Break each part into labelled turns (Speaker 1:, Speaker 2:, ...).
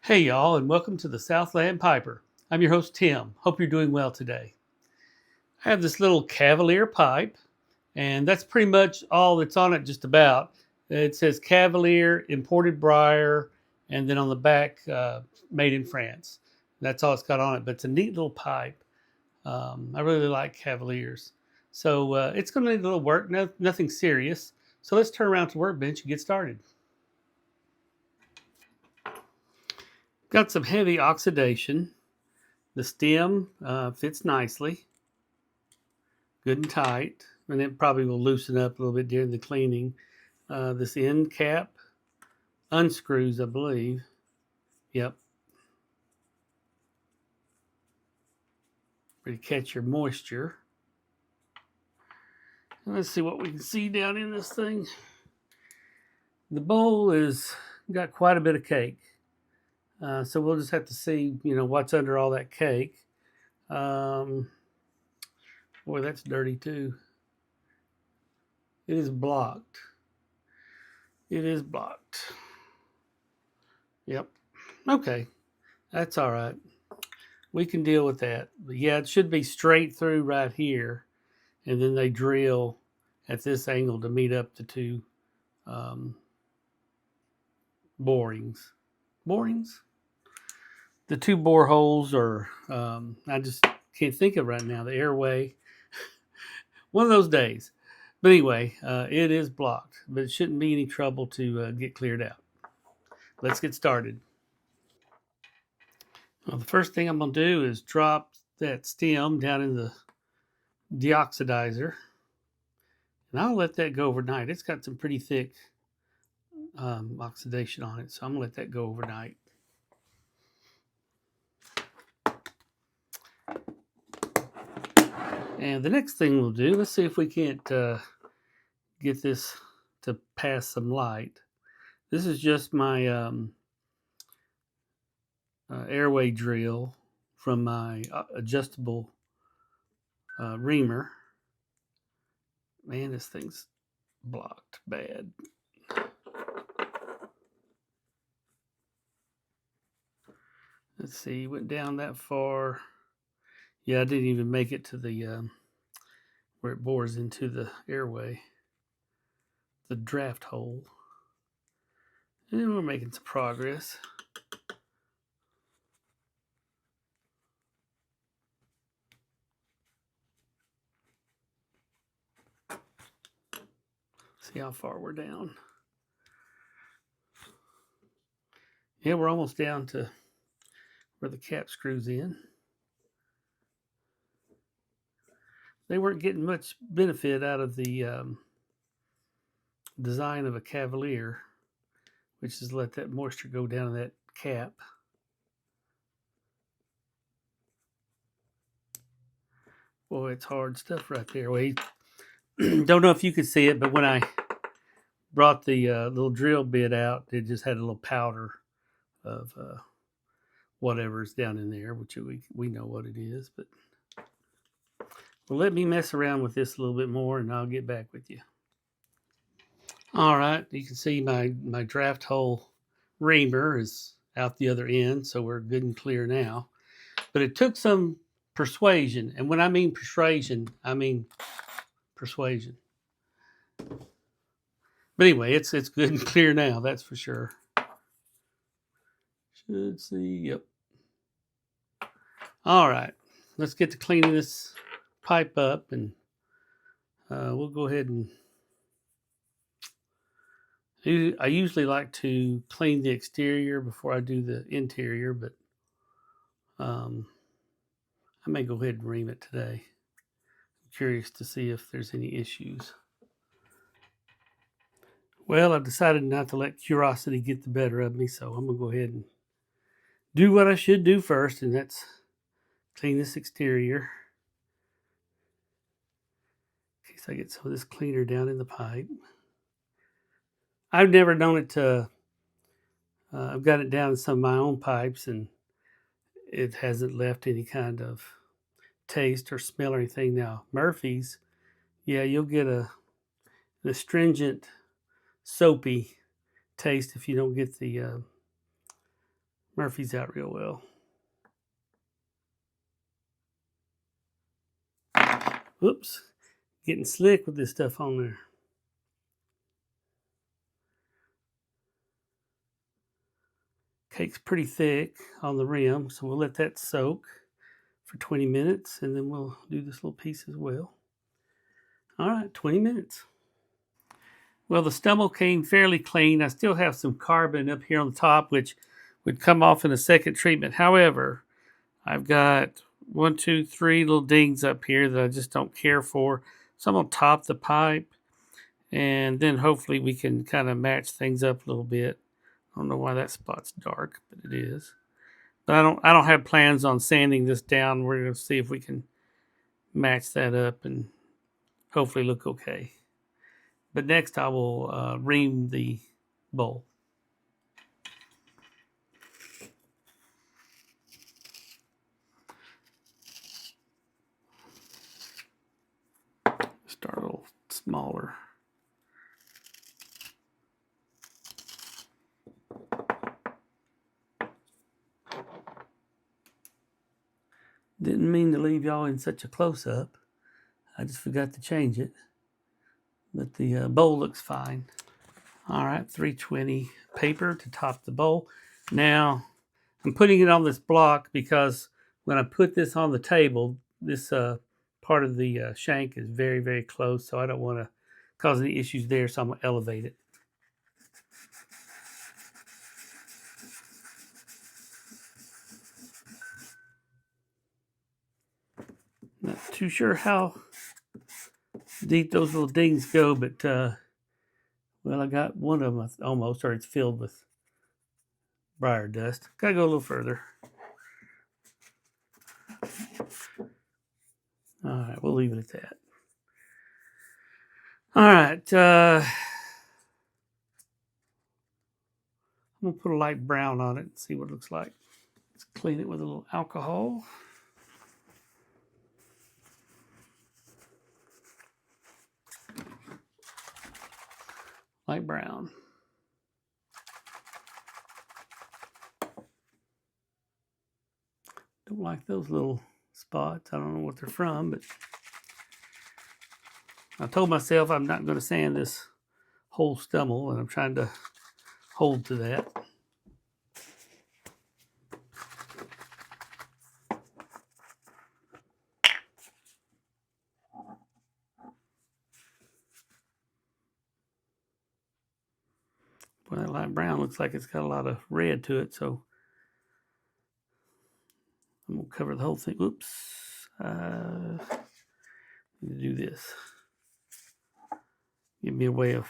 Speaker 1: Hey, y'all, and welcome to the Southland Piper. I'm your host, Tim. Hope you're doing well today. I have this little Cavalier pipe, and that's pretty much all that's on it, just about. It says Cavalier, imported briar, and then on the back, made in France. That's all it's got on it, but it's a neat little pipe. I really like Cavaliers. So it's going to need a little work, nothing serious. So let's turn around to the workbench and get started. Got some heavy oxidation. The stem fits nicely, good and tight, and it probably will loosen up a little bit during the cleaning. This end cap unscrews, I believe. Yep, to catch your moisture. And let's see what we can see down in this thing. The bowl is got quite a bit of cake, so we'll just have to see, what's under all that cake. Um, Boy, that's dirty too. It is blocked. It is blocked. Yep. Okay, that's all right. We can deal with that. But yeah, it should be straight through right here, and then they drill at this angle to meet up the two um, borings. Borings? The two bore holes are, I just can't think of right now, the airway. One of those days. But anyway, it is blocked, but it shouldn't be any trouble to get cleared out. Let's get started. Well, the first thing I'm going to do is drop that stem down in the deoxidizer, and I'll let that go overnight. It's got some pretty thick oxidation on it, so I'm going to let that go overnight. And the next thing we'll do, let's see if we can't get this to pass some light. This is just my airway drill from my adjustable reamer. Man, this thing's blocked bad. Let's see, went down that far. Yeah, I didn't even make it to the where it bores into the airway, the draft hole. And we're making some progress. See how far we're down. Yeah, we're almost down to where the cap screws in. They weren't getting much benefit out of the design of a Cavalier, which is let that moisture go down in that cap. Boy, it's hard stuff right there. Wait, don't know if you could see it, but when I brought the little drill bit out, it just had a little powder of whatever's down in there, which we know what it is. But well, let me mess around with this a little bit more, and I'll get back with you. All right, you can see my draft hole reamer is out the other end, so we're good and clear now. But it took some persuasion, and when I mean persuasion, I mean persuasion. But anyway, it's good and clear now, that's for sure. Should see, yep. All right, let's get to cleaning this pipe up, and we'll go ahead and. I usually like to clean the exterior before I do the interior, but I may go ahead and ream it today. I'm curious to see if there's any issues. Well, I've decided not to let curiosity get the better of me, so I'm going to go ahead and do what I should do first, and that's clean this exterior. In case I get some of this cleaner down in the pipe. I've never known it to, I've got it down in some of my own pipes, and it hasn't left any kind of taste or smell or anything. Now, Murphy's, yeah, you'll get an astringent, soapy taste if you don't get the Murphy's out real well. Oops. Getting slick with this stuff on there. Cake's pretty thick on the rim, so we'll let that soak for 20 minutes, and then we'll do this little piece as well. All right, 20 minutes. Well, the stumble came fairly clean. I still have some carbon up here on the top, which would come off in a second treatment. However, I've got 1, 2, 3 little dings up here that I just don't care for. So I'm going to top the pipe, and then hopefully we can kind of match things up a little bit. I don't know why that spot's dark, but it is. But I don't have plans on sanding this down. We're going to see if we can match that up and hopefully look okay. But next I will ream the bowl. Start a little smaller. Didn't mean to leave y'all in such a close-up. I just forgot to change it. But the bowl looks fine. All right, 320 paper to top the bowl. Now, I'm putting it on this block because when I put this on the table, this part of the shank is very, very close, so I don't want to cause any issues there, so I'm going to elevate it. Not too sure how deep those little dings go, but well, I got one of them almost, or it's filled with briar dust. Gotta go a little further. All right, we'll leave it at that. All right, I'm gonna put a light brown on it and see what it looks like. Let's clean it with a little alcohol. Light brown. Don't like those little spots. I don't know what they're from, but I told myself I'm not going to sand this whole stumble, and I'm trying to hold to that. Well, that light brown looks like it's got a lot of red to it, so I'm going to cover the whole thing. Oops. Need to do this. Give me a way of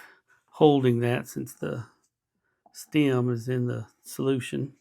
Speaker 1: holding that since the stem is in the solution.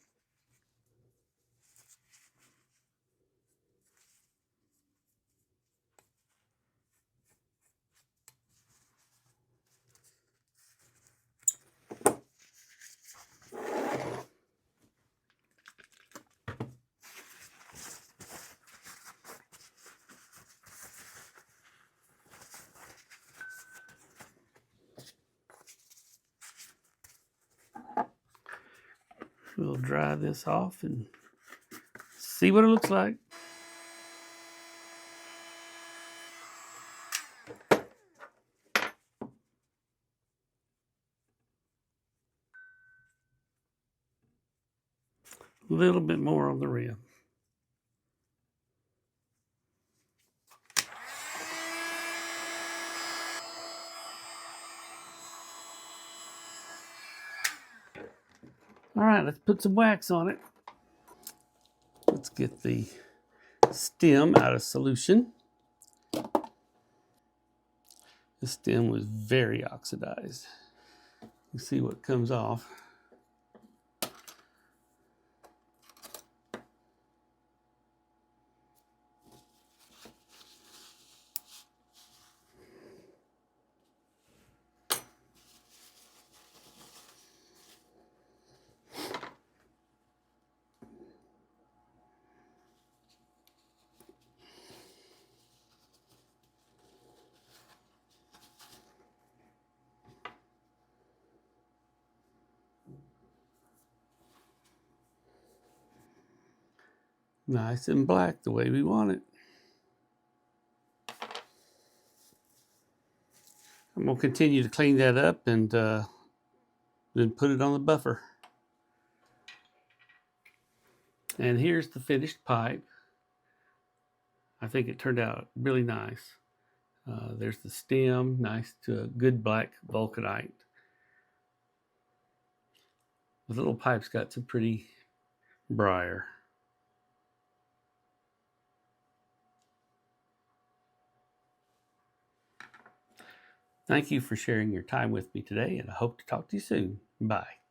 Speaker 1: We'll dry this off and see what it looks like. A little bit more on the rim. All right, let's put some wax on it. Let's get the stem out of solution. The stem was very oxidized. You see what comes off. Nice and black the way we want it. I'm going to continue to clean that up and then put it on the buffer. And here's the finished pipe. I think it turned out really nice. There's the stem, nice to good black vulcanite. The little pipe's got some pretty briar. Thank you for sharing your time with me today, and I hope to talk to you soon. Bye.